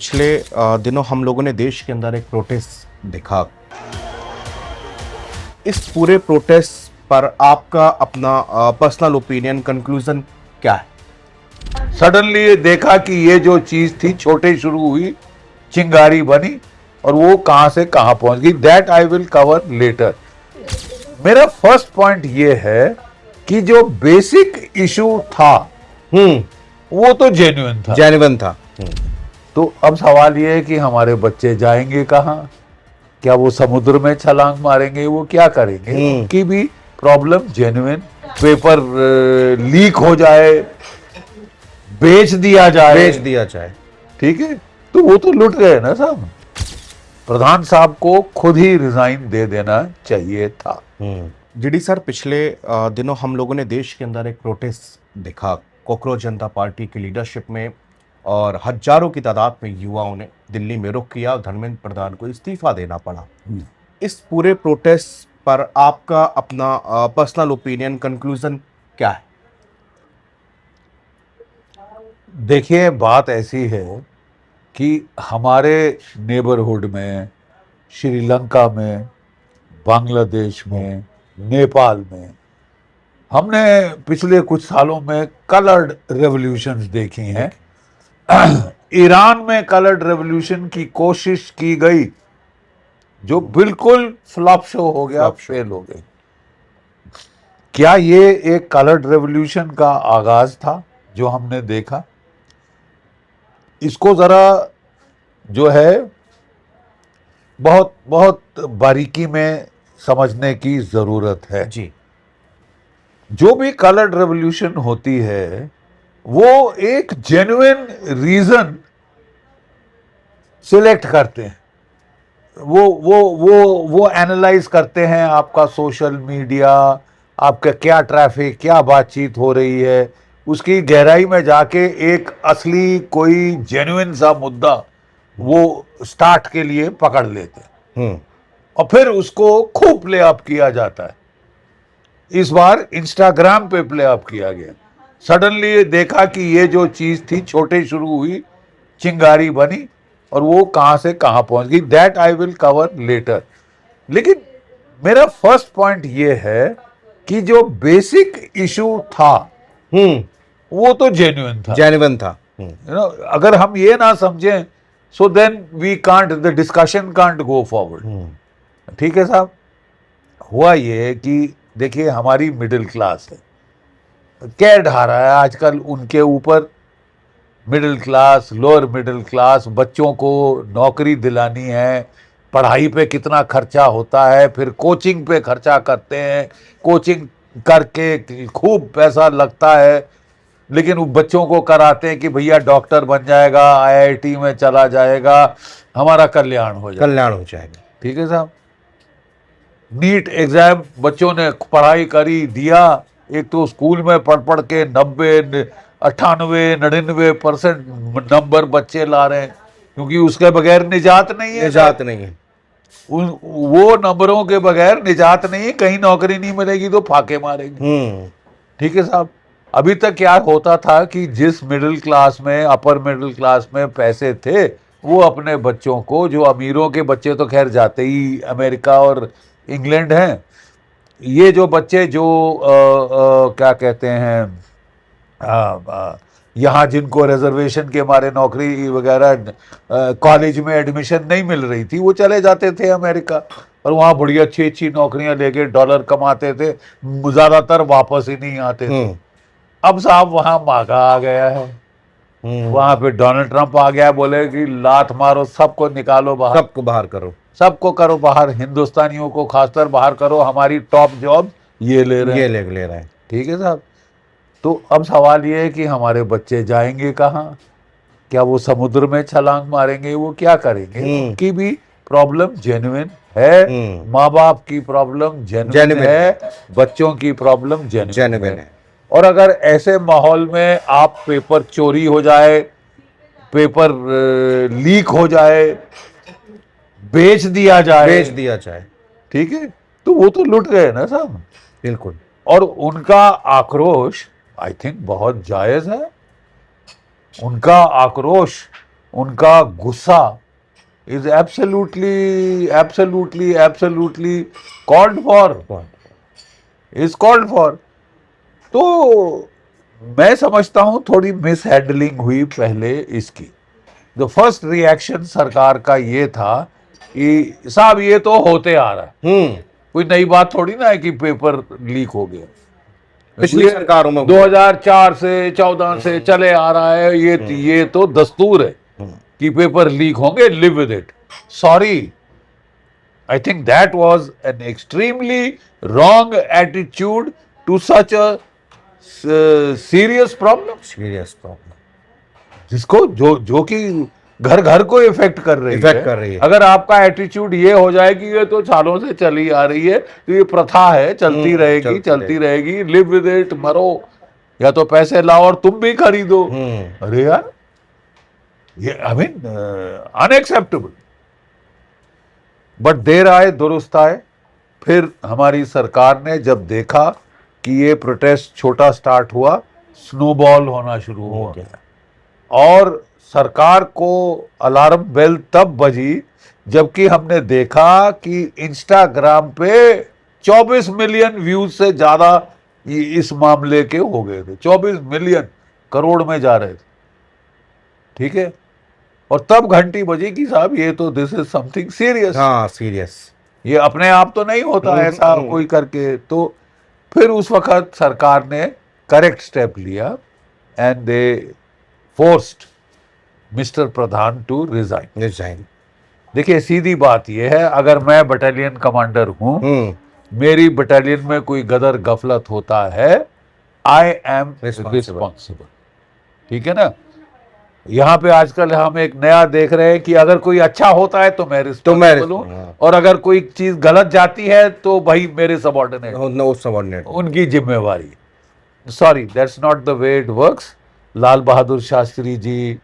पिछले दिनों हम लोगों ने देश के अंदर एक प्रोटेस्ट देखा। इस पूरे प्रोटेस्ट पर आपका अपना पर्सनल ओपिनियन, कंक्लूजन क्या है? सडनली ये देखा कि ये जो चीज थी छोटे शुरू हुई, चिंगारी बनी और वो कहां से कहां पहुंच गई। That I will cover letter. मेरा फर्स्ट पॉइंट ये है कि जो बेसिक इशू था वो तो जेन्युइन था। जेन्युइन था। तो अब सवाल ये है कि हमारे बच्चे जाएंगे कहाँ? क्या वो समुद्र में छलांग मारेंगे? वो क्या करेंगे? उनकी भी प्रॉब्लम जेन्युइन। पेपर लीक हो जाए, बेच दिया जाए, ठीक है, तो वो तो लुट गए ना साहब। प्रधान साहब को खुद ही रिजाइन दे देना चाहिए था। जीडी सर, पिछले दिनों हम लोगों ने देश के अंदर एक प्रोटेस्ट देखा कॉकरोच जनता पार्टी की लीडरशिप में, और हजारों की तादाद में युवाओं ने दिल्ली में रुख किया और धर्मेंद्र प्रधान को इस्तीफा देना पड़ा। इस पूरे प्रोटेस्ट पर आपका अपना पर्सनल ओपिनियन, कंक्लूजन क्या है? देखिए, बात ऐसी है कि हमारे नेबरहुड में, श्रीलंका में, बांग्लादेश में, नेपाल में हमने पिछले कुछ सालों में कलर्ड रेवोल्यूशंस देखी हैं। ईरान में कलर्ड रेवोल्यूशन की कोशिश की गई, जो बिल्कुल फ्लॉप शो हो गया, फेल हो गई। क्या ये एक कलर्ड रेवोल्यूशन का आगाज था जो हमने देखा? इसको जरा जो है बहुत बहुत बारीकी में समझने की जरूरत है। जी। जो भी कलर्ड रेवोल्यूशन होती है वो एक जेन्युइन रीजन सिलेक्ट करते हैं। वो एनालाइज करते हैं आपका सोशल मीडिया, आपका क्या ट्रैफिक, क्या बातचीत हो रही है, उसकी गहराई में जाके एक असली कोई जेन्युइन सा मुद्दा वो स्टार्ट के लिए पकड़ लेते हैं और फिर उसको खूब प्ले अप किया जाता है। इस बार इंस्टाग्राम पे प्ले अप किया गया। सडनली देखा कि ये जो चीज थी छोटे शुरू हुई, चिंगारी बनी और वो कहां से कहां पहुंच गई। That I will cover letter. लेकिन मेरा फर्स्ट पॉइंट ये है कि जो बेसिक इशू था वो तो जेन्युइन था। अगर हम ये ना समझें, so then we can't, the discussion can't go forward. ठीक है साहब। हुआ ये कि देखिए, हमारी मिडिल क्लास है, क्या ढा रहा है आजकल उनके ऊपर। Middle class, lower middle class, बच्चों को नौकरी दिलानी है, पढ़ाई पे कितना खर्चा होता है, फिर कोचिंग पे खर्चा करते हैं, कोचिंग करके खूब पैसा लगता है, लेकिन वो बच्चों को कराते हैं कि भैया डॉक्टर बन जाएगा, आईआईटी में चला जाएगा, हमारा कल्याण हो जाएगा। ठीक है साहब। नीट एग्जाम बच्चों ने पढ़ाई करी, दिया। एक तो स्कूल में पढ़ पढ़ के 90, 98, 99% नंबर बच्चे ला रहे हैं, क्योंकि उसके बगैर निजात नहीं है। वो नंबरों के बगैर निजात नहीं है। कहीं नौकरी नहीं मिलेगी तो फाके मारेंगे। ठीक है साहब। अभी तक क्या होता था कि जिस मिडिल क्लास में, अपर मिडिल क्लास में पैसे थे, वो अपने बच्चों को, जो अमीरों के बच्चे तो खैर जाते ही अमेरिका और इंग्लैंड हैं, ये जो बच्चे जो क्या कहते हैं, यहाँ जिनको रिजर्वेशन के मारे नौकरी वगैरह, कॉलेज में एडमिशन नहीं मिल रही थी, वो चले जाते थे अमेरिका और वहाँ बड़ी अच्छी अच्छी नौकरियां लेके डॉलर कमाते थे, ज्यादातर वापस ही नहीं आते थे। अब साहब वहाँ मागा आ गया है, वहां पे डोनाल्ड ट्रंप आ गया, बोले कि लात मारो, सबको निकालो बाहर, सबको करो बाहर, हिंदुस्तानियों को खासकर बाहर करो, हमारी टॉप जॉब ये ले रहे हैं। ठीक है साहब। तो अब सवाल ये है कि हमारे बच्चे जाएंगे कहाँ? क्या वो समुद्र में छलांग मारेंगे? वो क्या करेंगे? उनकी भी प्रॉब्लम जेन्युइन है, माँ बाप की प्रॉब्लम जेन्युइन है, बच्चों की प्रॉब्लम जेन्युइन है। और अगर ऐसे माहौल में आप पेपर चोरी हो जाए, पेपर लीक हो जाए, बेच दिया जाए, ठीक है, तो वो तो लुट गए ना साहब। बिल्कुल। और उनका आक्रोश आई थिंक बहुत जायज है। उनका आक्रोश उनका गुस्सा इज एब्सोल्युटली कॉल्ड फॉर। तो मैं समझता हूं थोड़ी मिस हैंडलिंग हुई पहले इसकी। द फर्स्ट रिएक्शन सरकार का ये था कि साहब ये तो होते आ रहा है, कोई नई बात थोड़ी ना है कि पेपर लीक हो गया। पिछली सरकारों में 2004 से 14 से चले आ रहा है, ये तो दस्तूर है कि पेपर लीक होंगे, live with it. Sorry, I think that was an extremely wrong attitude to such a serious problem, serious problem जिसको जो कि घर घर को इफेक्ट कर रही है। अगर आपका एटीट्यूड ये हो जाए कि ये तो सालों से चली आ रही है, तो ये प्रथा है, चलती रहेगी, लिव विद इट, मरो, या तो पैसे लाओ और तुम भी खरीदो। अरे यार, ये I mean unacceptable. But there आए दुरुस्त आए। फिर हमारी सरकार ने जब देखा कि ये प्रोटेस्ट छोटा स्टार्ट हुआ, स्नोबॉल होना शुरू हुआ, और सरकार को अलार्म बेल तब बजी जबकि हमने देखा कि इंस्टाग्राम पे 24 मिलियन व्यूज से ज्यादा इस मामले के हो गए थे। 24 मिलियन, करोड़ में जा रहे थे, ठीक है। और तब घंटी बजी कि साहब ये तो दिस इज समथिंग सीरियस। हाँ, सीरियस। ये अपने आप तो नहीं होता ऐसा कोई करके। तो फिर उस वक्त सरकार ने करेक्ट स्टेप लिया and they forced mister Pradhan to resign. देखिए, सीधी बात यह है, अगर मैं बटालियन कमांडर हूं, मेरी बटालियन में कोई गदर गफलत होता है, आई एम रिस्पॉन्सिबल, ठीक है ना। यहाँ पे आजकल हम एक नया देख रहे हैं कि अगर कोई अच्छा होता है तो मैं रिस्पॉन्सिबल हूं, और अगर कोई चीज गलत जाती है तो भाई मेरे सबॉर्डिनेट, उनकी जिम्मेवारी। Sorry, that's not the way it works. Lal Bahadur Shastri ji,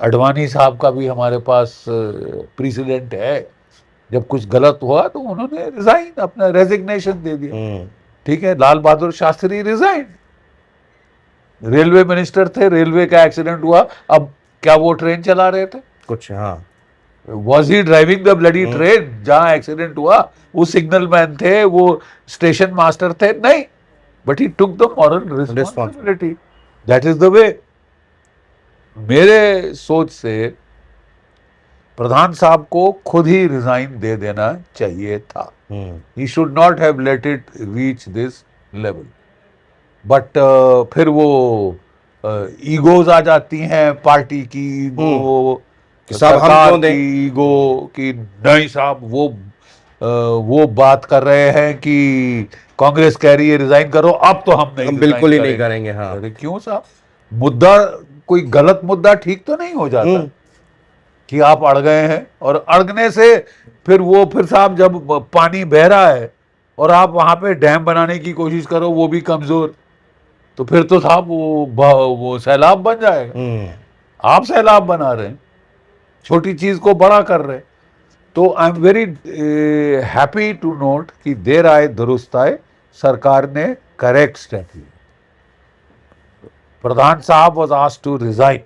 Advani साहब का भी हमारे पास प्रेसिडेंट है, जब कुछ गलत हुआ तो उन्होंने रिजाइन, अपना रेजिग्नेशन दे दिया, ठीक है। लाल Bahadur Shastri resign, railway minister थे, रेलवे का एक्सीडेंट हुआ, अब क्या वो ट्रेन चला रहे थे कुछ? हाँ, was he driving the bloody train जहां एक्सीडेंट हुआ? वो सिग्नल मैन थे, वो स्टेशन मास्टर थे? नहीं, but he took the moral responsibility. That is the way. मेरे सोच से प्रधान साहब को खुद ही रिजाइन दे देना चाहिए था। He should not have let it reach this level. But फिर वो ईगोज आ जाती हैं पार्टी की, ईगो, सरकार की ईगो, कि नहीं साहब वो बात कर रहे हैं कि कांग्रेस कह रही है रिजाइन करो, अब तो हम बिल्कुल ही नहीं करेंगे। हाँ, अरे क्यों साहब, मुद्दा, कोई गलत मुद्दा ठीक तो नहीं हो जाता कि आप अड़ गए हैं, और अड़गने से फिर साहब जब पानी बह रहा है और आप वहां पे डैम बनाने की कोशिश करो, वो भी कमजोर, तो फिर तो साहब वो सैलाब बन जाएगा। आप सैलाब बना रहे हैं, छोटी चीज को बड़ा कर रहे हैं। तो I am very happy to note कि देर आए दुरुस्त आए, सरकार ने करेक्ट स्टेप लिया। प्रधान साहब वाज आस्क्ड टू रिजाइन।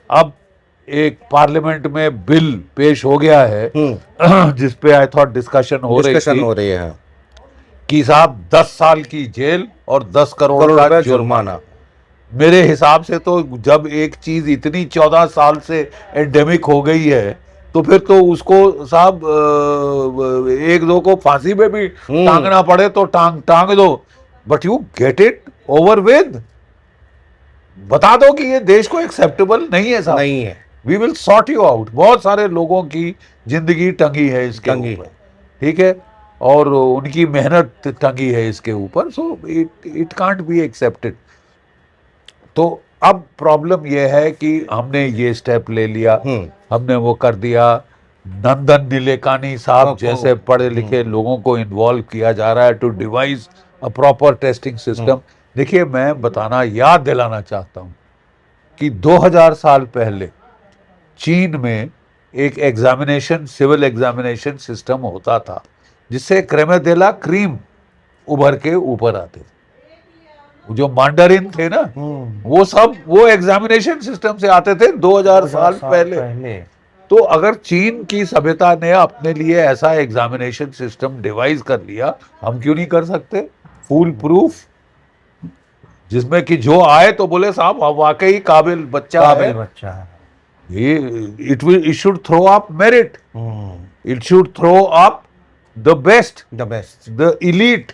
अब एक पार्लियामेंट में बिल पेश हो गया है जिसपे आई थॉट डिस्कशन हो रही है कि साहब 10 साल की जेल और 10 करोड़ का जुर्माना। मेरे हिसाब से तो जब एक चीज इतनी 14 साल से एंडेमिक हो गई है, तो फिर तो उसको साहब एक दो को फांसी पे भी टांगना पड़े तो टांग दो, but you get it over with. बता दो कि ये देश को एक्सेप्टेबल नहीं है साहब, नहीं है। We will sort you out. बहुत सारे लोगों की जिंदगी टंगी है इसके ऊपर, ठीक है, और उनकी मेहनत टंगी है इसके ऊपर, so it can't be accepted. तो अब प्रॉब्लम यह है कि हमने ये स्टेप ले लिया, हमने वो कर दिया। नंदन नीलेकानी साहब जैसे पढ़े लिखे लोगों को इन्वॉल्व किया जा रहा है to devise a proper testing system. देखिए, मैं बताना, याद दिलाना चाहता हूं कि 2000 साल पहले चीन में एक एग्जामिनेशन, सिविल एग्जामिनेशन सिस्टम होता था, जिससे क्रेमे दे ला क्रीम उभर के ऊपर आते थे। जो मांडरिन थे ना, वो सब वो एग्जामिनेशन सिस्टम से आते थे 2000 साल पहले। तो अगर चीन की सभ्यता ने अपने लिए ऐसा एग्जामिनेशन सिस्टम डिवाइस कर लिया, हम क्यों नहीं कर सकते? फुल प्रूफ, जिसमें कि जो आए तो बोले साहब आप वाकई काबिल बच्चा है, बच्चा है। ये it should throw up merit, it should throw up the best, the elite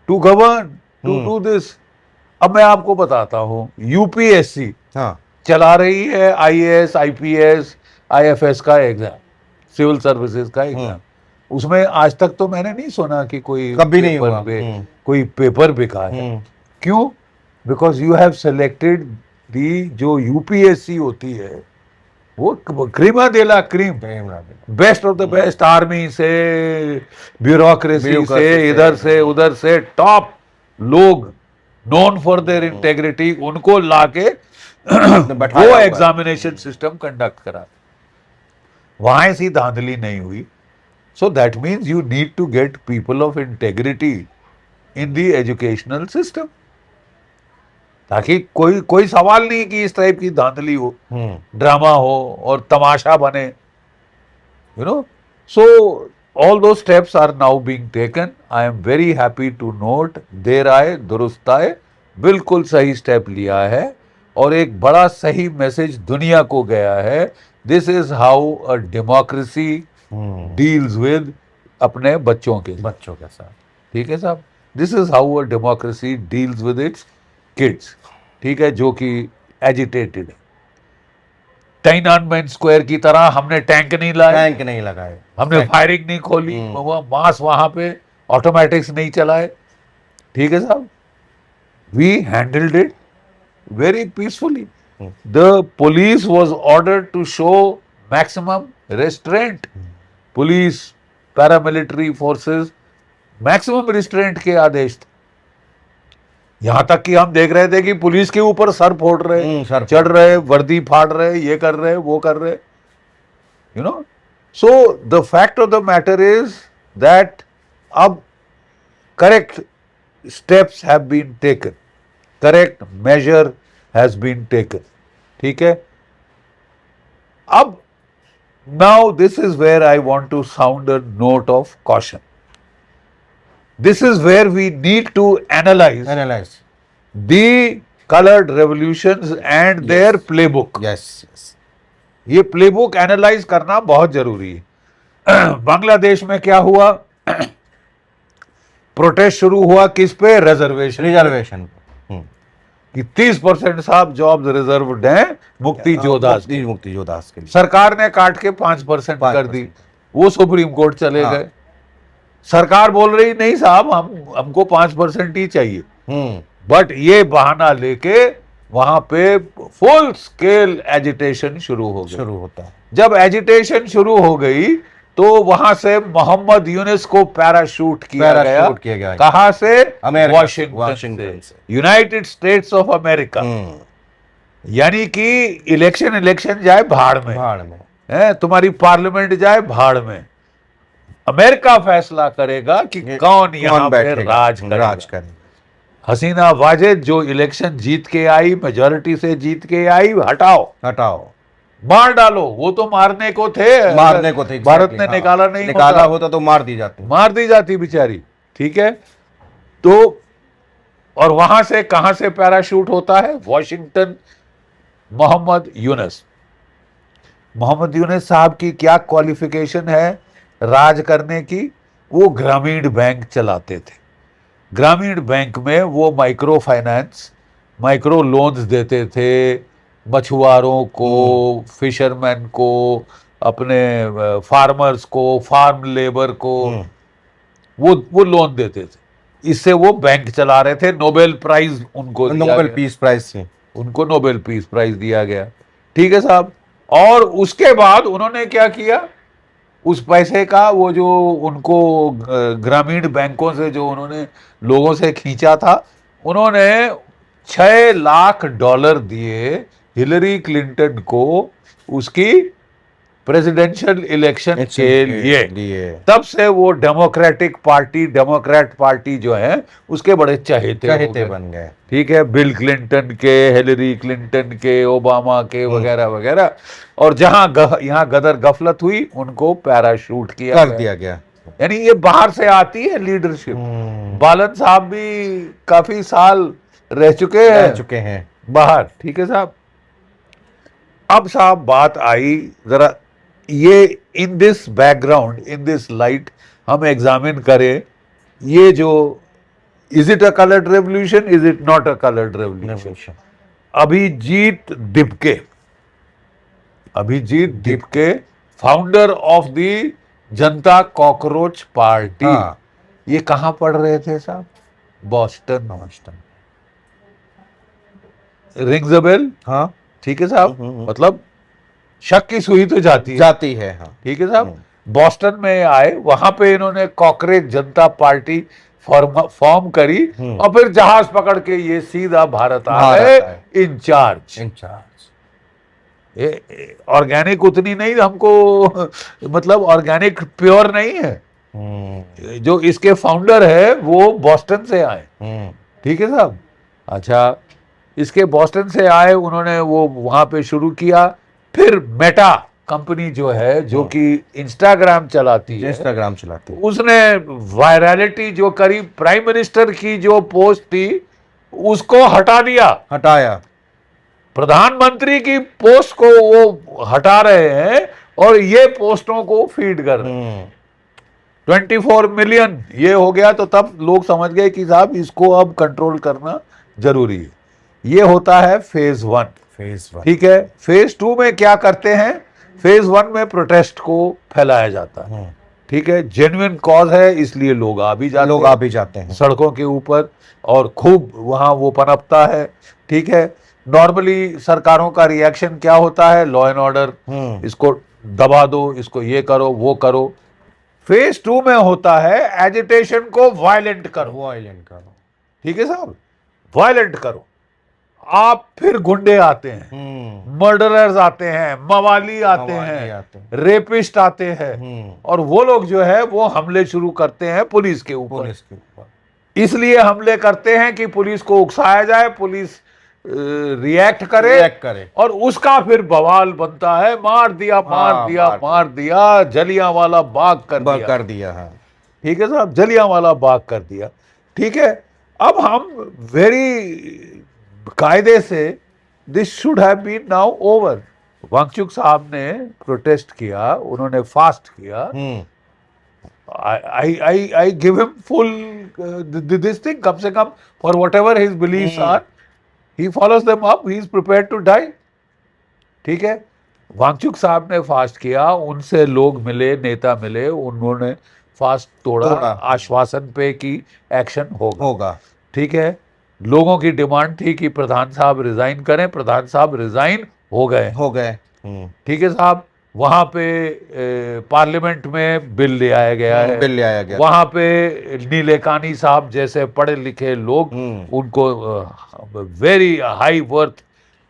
to govern, to do this. अब मैं आपको बताता हूं, यूपीएससी हाँ, चला रही है आईएएस, आईपीएस, आईएफएस का एग्जाम, सिविल सर्विसेज का एग्जाम। उसमें आज तक तो मैंने नहीं सुना कि कोई कभी नहीं हुआ। कोई पेपर बिका है। क्यों? Because you have selected the, जो यूपीएससी होती है वो क्रीमा दे ला क्रीम, best of the best, army से, ब्यूरोक्रेसी से, इधर से उधर से टॉप लोग नोन फॉर देयर इंटेग्रिटी, उनको लाके वो एग्जामिनेशन सिस्टम कंडक्ट करा। वहां ऐसी धांधली नहीं हुई। So that means you need to get people of integrity in the educational system, ताकि कोई सवाल नहीं कि इस टाइप की धांधली हो, ड्रामा हो और तमाशा बने, you know. So all those steps are now being taken. I am very happy to note, देर आए दुरुस्त आए, बिल्कुल सही स्टेप लिया है और एक बड़ा सही मैसेज दुनिया को गया है। This is how a democracy deals with अपने बच्चों के साथ। ठीक है साहब, this is how a democracy deals with its kids. ठीक है, जो कि एजिटेटेड है। टाइननमेन स्क्वायर की तरह हमने टैंक नहीं लगाए, हमने फायरिंग नहीं खोली, मास वहां पे ऑटोमेटिक्स नहीं चलाए। ठीक है साहब, we handled it very peacefully. The police was ordered to show maximum restraint. Police, paramilitary forces, maximum restraint के आदेश थे। यहां तक कि हम देख रहे थे कि पुलिस के ऊपर सर फोड़ रहे, चढ़ रहे, वर्दी फाड़ रहे, ये कर रहे, वो कर रहे, you know. So the fact of the matter is that अब correct steps have been taken, correct measure has been taken. ठीक है, अब now this is where I want to sound a note of caution. This is where we need to analyse the coloured revolutions and their playbook. ये playbook analyse करना बहुत जरूरी है। बांग्लादेश में क्या हुआ? प्रोटेस्ट शुरू हुआ किस पे? रिजर्वेशन कि 30% साहब जॉब्स रिजर्व्ड हैं मुक्ति जोधास के लिए। सरकार ने काट के 5% कर दी, वो सुप्रीम कोर्ट चले गए। सरकार बोल रही नहीं साहब हमको 5% ही चाहिए, बट ये बहाना लेके वहां पे फुल स्केल एजिटेशन शुरू होता है। जब एजिटेशन शुरू हो गई तो वहां से मोहम्मद यूनुस को पैराशूट किया गया। कहां से? वाशिंगटन से, यूनाइटेड स्टेट्स ऑफ अमेरिका। यानी कि इलेक्शन जाए भाड़ में, तुम्हारी पार्लियामेंट जाए भाड़ में, अमेरिका फैसला करेगा कि कौन यहां पे राज करेगा। हसीना वाजेद जो इलेक्शन जीत के आई, मेजॉरिटी से जीत के आई, हटाओ, मार डालो। वो तो मारने को थे, भारत ने निकाला होता तो मार दी जाती बेचारी। ठीक है, तो और वहां से कहां से पैराशूट होता है? वॉशिंगटन। मोहम्मद यूनुस साहब की क्या क्वालिफिकेशन है राज करने की? वो ग्रामीण बैंक चलाते थे। ग्रामीण बैंक में वो माइक्रो फाइनेंस, माइक्रो लोन्स देते थे मछुआरों को, फिशरमैन को, अपने फार्मर्स को, फार्म लेबर को, वो लोन देते थे। इससे वो बैंक चला रहे थे। नोबेल प्राइज उनको नोबेल पीस प्राइज दिया गया। ठीक है साहब, और उसके बाद उन्होंने क्या किया? उस पैसे का वो जो उनको ग्रामीण बैंकों से जो उन्होंने लोगों से खींचा था, उन्होंने $6 लाख दिए हिलरी क्लिंटन को उसकी प्रेसिडेंशियल इलेक्शन के लिए। लिए तब से वो डेमोक्रेट पार्टी जो है उसके बड़े चहेते हो कहते गए। बन गए। ठीक है, बिल क्लिंटन के, हिलरी क्लिंटन के, ओबामा के वगैरह वगैरह। और यहाँ गदर गफलत हुई उनको पैराशूट किया कर गया। दिया गया। यानी ये बाहर से आती है लीडरशिप। बालन साहब भी काफी साल रह चुके रह हैं चुके हैं। बाहर। ठीक है साहब, अब साहब बात आई जरा ये in this background, in this light हम एग्जामिन करें ये जो is it a coloured revolution, is it not a coloured revolution. Abhijit Dipke founder of the Janata cockroach party. हाँ। ये कहां पढ़ रहे थे साहब? बॉस्टन। Rings a bell? हाँ। ठीक है साहब, मतलब शक की सुई तो जाती है। हाँ। ठीक है साहब, बॉस्टन में आए, वहां पे इन्होंने कॉकरेज जनता पार्टी फॉर्म करी और फिर जहाज पकड़ के ये सीधा भारत आ गए इंचार्ज। ऑर्गेनिक उतनी नहीं हमको, मतलब ऑर्गेनिक प्योर नहीं है। जो इसके फाउंडर है वो बॉस्टन से आए। ठीक है साहब, अच्छा, इसके बॉस्टन से आए, उन्होंने वो वहां पे शुरू किया। फिर मेटा कंपनी जो है, जो कि इंस्टाग्राम चलाती है, उसने वायरलिटी जो करी, प्राइम मिनिस्टर की जो पोस्ट थी उसको हटाया। प्रधानमंत्री की पोस्ट को वो हटा रहे हैं और ये पोस्टों को फीड कर रहे हैं। 24 मिलियन ये हो गया, तो तब लोग समझ गए कि साहब इसको अब कंट्रोल करना जरूरी है। ये होता है फेज 1। ठीक है, फेज 2 में क्या करते हैं? फेज 1 में प्रोटेस्ट को फैलाया जाता है। ठीक है, जेन्युइन कॉज है इसलिए लोग आ भी जाते हैं सड़कों के ऊपर और खूब वहां वो पनपता है। ठीक है, नॉर्मली सरकारों का रिएक्शन क्या होता है? लॉ एंड ऑर्डर, इसको दबा दो, इसको ये करो वो करो। फेज 2 में होता है एजिटेशन को वायलेंट करो। ठीक है साहब, वायलेंट करो। आप फिर गुंडे आते हैं, मर्डरर्स आते हैं, मवाली आते हैं, रेपिस्ट आते हैं, और वो लोग जो है वो हमले शुरू करते हैं पुलिस के ऊपर। इसलिए हमले करते हैं कि पुलिस को उकसाया जाए, पुलिस रिएक्ट करे और उसका फिर बवाल बनता है, मार दिया, जलियांवाला बाग कर दिया। ठीक है साहब, जलियांवाला बाग कर दिया। ठीक है, अब हम वेरी कायदे से this should have been now over. Wangchuk साहब ने प्रोटेस्ट किया, उन्होंने फास्ट किया। I give him full this thing, कम से कम for whatever his beliefs are, he follows them up, he is prepared to die. ठीक है, वांगचुक साहब ने फास्ट किया, उनसे लोग मिले, नेता मिले, उन्होंने फास्ट तोड़ा आश्वासन पे कि एक्शन होगा। ठीक है, लोगों की डिमांड थी कि प्रधान साहब रिजाइन करें, प्रधान साहब रिजाइन हो गए। ठीक है साहब, वहां पे पार्लियामेंट में बिल ले आया गया है। वहां पे नीलेकानी साहब जैसे पढ़े लिखे लोग, उनको वेरी हाई वर्थ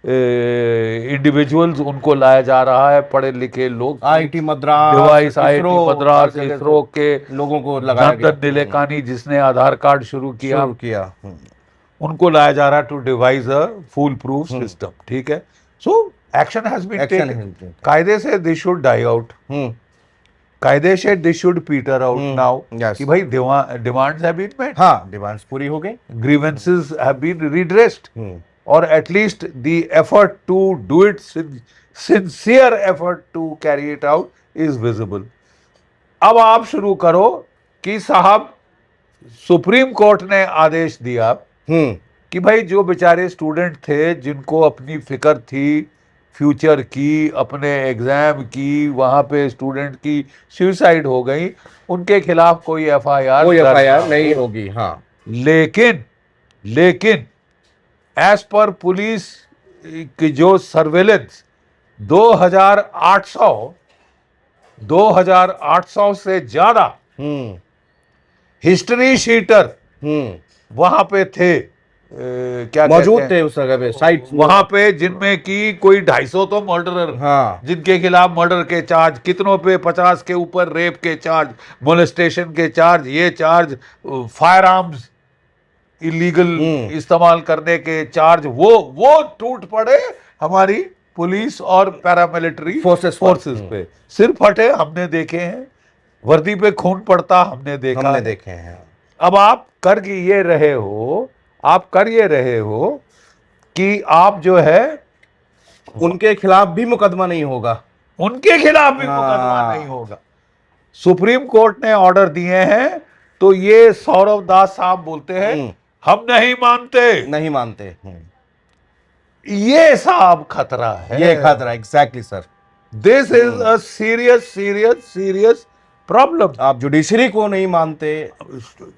इंडिविजुअल्स उनको लाया जा रहा है, पढ़े लिखे लोग, IIT मद्रास, इसरो के लोगों को लगाया गया। नीलेकानी जिसने आधार कार्ड शुरू किया, उनको लाया जा रहा है to devise a foolproof system. ठीक है, so action has been taken. कायदे से दिस शुड डाई आउट, कायदे से this should peter out now, कि भाई डिमांड्स हैव बीन मेट। हाँ, डिमांड्स पूरी हो गई, ग्रीवेंसेस हैव बीन रिड्रेस्ड, और at least the effort to do it, sincere effort to carry it out is visible. अब आप शुरू करो कि साहब सुप्रीम कोर्ट ने आदेश दिया कि भाई जो बेचारे स्टूडेंट थे, जिनको अपनी फिक्र थी फ्यूचर की, अपने एग्जाम की, वहां पे स्टूडेंट की सुसाइड हो गई, उनके खिलाफ कोई एफआईआर नहीं होगी। हाँ, लेकिन एज पर पुलिस की जो सर्वेलेंस 2800 से ज्यादा हिस्ट्री शीटर वहां पे थे, क्या मौजूद कहते थे हैं उस जगह पे साइट वहां पे, जिनमें की कोई 250 तो मर्डरर, हाँ जिनके खिलाफ मर्डर के चार्ज, कितनों पे 50 के ऊपर रेप के चार्ज, मोलेस्टेशन के चार्ज, ये चार्ज, फायर आर्म्स इलीगल इस्तेमाल करने के चार्ज, वो टूट पड़े हमारी पुलिस और पैरामिलिट्री फोर्सेस पर फोर्सेस पे। सिर्फ हटे हमने देखे हैं, वर्दी पे खून पड़ता हमने देखा हमने है। देखे हैं। अब आप कर ये रहे हो, आप कर ये रहे हो कि आप जो है उनके खिलाफ भी मुकदमा नहीं होगा। उनके खिलाफ भी मुकदमा नहीं होगा। सुप्रीम कोर्ट ने ऑर्डर दिए हैं, तो ये सौरव दास साहब बोलते हैं हम नहीं मानते। नहीं मानते। ये साहब खतरा है, ये खतरा, exactly sir. This is a serious serious serious problem. आप जुडिशरी को नहीं मानते,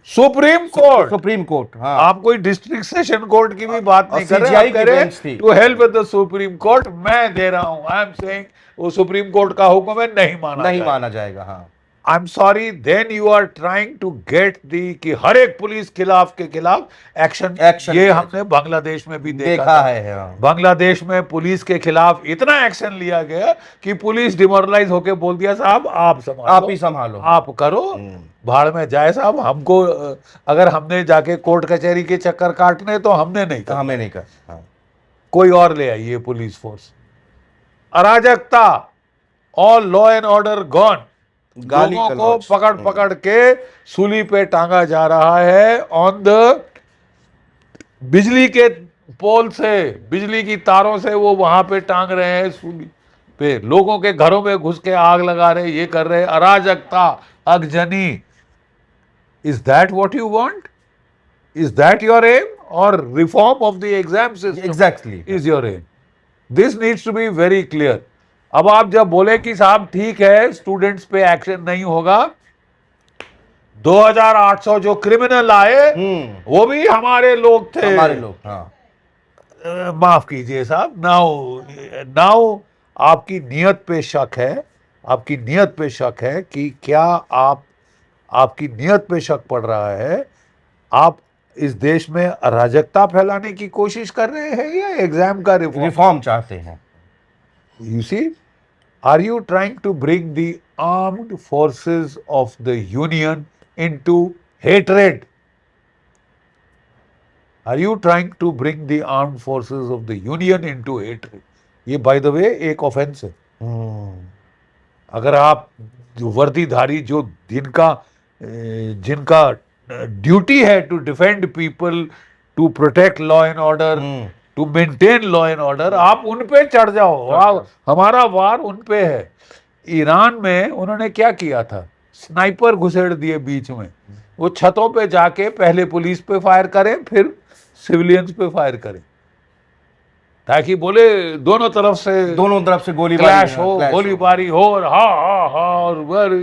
सुप्रीम कोर्ट, सुप्रीम कोर्ट, हाँ, आप कोई डिस्ट्रिक्ट सेशन कोर्ट की भी बात नहीं कर रहे, CGI आप कह की रहे बेंच थी। To help with the supreme court. मैं दे रहा हूं, आई एम सेइंग वो सुप्रीम कोर्ट का हुक्म है, नहीं माना नहीं जाएगा। माना जाएगा। हाँ, I am sorry, then you are trying to get the कि हर एक पुलिस खिलाफ के खिलाफ एक्शन। ये हमने बांग्लादेश में भी देखा था। है। हाँ। बांग्लादेश में पुलिस के खिलाफ इतना एक्शन लिया गया कि पुलिस डिमोरलाइज होकर बोल दिया साहब आप संभालो, आप ही संभालो, आप करो, भाड़ में जाए साहब। हमको अगर हमने जाके कोर्ट कचहरी के चक्कर काटने तो हमने नहीं करना, हमें नहीं कर। हाँ। कोई और ले आइए पुलिस फोर्स। अराजकता, all law and order gone. गाली लोगों को गलौज। पकड़ पकड़ के सूली पे टांगा जा रहा है, ऑन द बिजली के पोल से, बिजली की तारों से वो वहां पे टांग रहे हैं सूली पे, लोगों के घरों में घुस के आग लगा रहे, ये कर रहे। अराजकता, अगजनी। Is that what you want? Is that your aim? और reform of the exam system exactly is your aim? This needs to be very clear. अब आप जब बोले कि साहब ठीक है स्टूडेंट्स पे एक्शन नहीं होगा, 2800 जो क्रिमिनल आए वो भी हमारे लोग थे, हमारे लोग। हाँ, माफ कीजिए साहब, नाउ नाउ आपकी नीयत पे शक है, आपकी नीयत पे शक है कि क्या आपकी नीयत पे शक पड़ रहा है, आप इस देश में अराजकता फैलाने की कोशिश कर रहे हैं या एग्जाम का रिफॉर्म चाहते हैं। You see, are you trying to bring the armed forces of the union into hatred? Are you trying to bring the armed forces of the union into hatred? ये by the way एक offence है। अगर आप जो वर्दीधारी, जो जिनका duty है to defend people, to protect law and order, to maintain law and order, आप उन पे चढ़ जाओ। हमारा वार उन पे है। ईरान में उन्होंने क्या किया था, स्नाइपर घुसेड़ दिए बीच में, वो छतों पे जाके पहले पुलिस पे फायर करें फिर सिविलियंस पे फायर करें, ताकि बोले दोनों तरफ से क्लैश हो, गोलीबारी हो, और और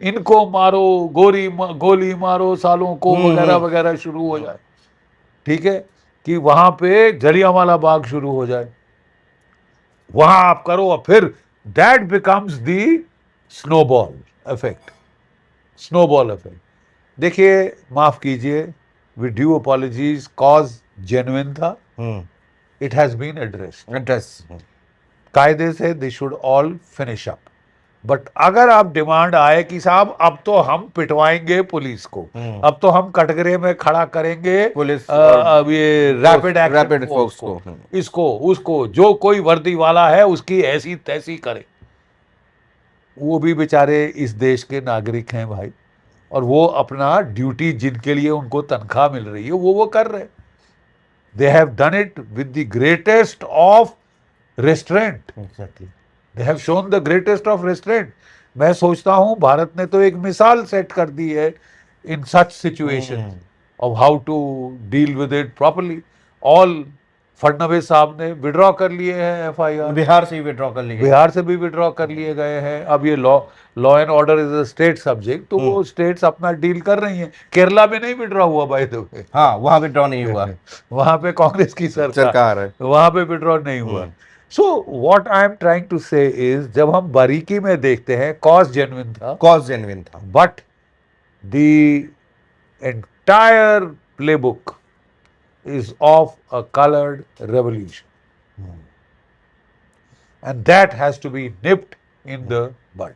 इनको मारो, गोली मारो सालों को, वगैरह वगैरह शुरू हो जाए। ठीक है, कि वहां पे जलियांवाला बाग शुरू हो जाए, वहां आप करो, और फिर that becomes the snowball effect. Snowball effect. देखिए, माफ कीजिए, with due apologies, cause genuine था, इट हैज बीन एड्रेस्ड। कायदे से they should all finish up. But अगर आप डिमांड आए कि साहब अब तो हम पिटवाएंगे पुलिस को, अब तो हम कटघरे में खड़ा करेंगे पुलिस अब ये रैपिड फोर्स को, इसको उसको, जो कोई वर्दी वाला है उसकी ऐसी तैसी करे। वो भी बेचारे इस देश के नागरिक हैं भाई, और वो अपना ड्यूटी, जिनके लिए उनको तनख्वाह मिल रही है, वो कर रहे। They have done it with the greatest of restaurant. They have shown the greatest of restraint. मैं सोचता हूं भारत ने तो एक मिसाल सेट कर दी है in such situations of how to deal with it properly. All Fadnavis साहब ने विड्रॉ कर लिए हैं FIR, बिहार से ही विड्रॉ कर लिए, बिहार से भी विड्रॉ कर लिए गए हैं। अब ये law and order is a state subject, तो वो स्टेट्स अपना डील कर रही हैं। केरला में नहीं विड्रॉ हुआ बाय द वे, हाँ, वहां विड्रॉ नहीं हुआ, वहां पे कांग्रेस की सरकार है, वहां पे विड्रॉ नहीं हुआ। So what I am trying to say is, जब हम बारीकी में देखते हैं, कॉज जेन्युइन था, but the entire playbook is of a colored revolution. And that has to be nipped in the bud.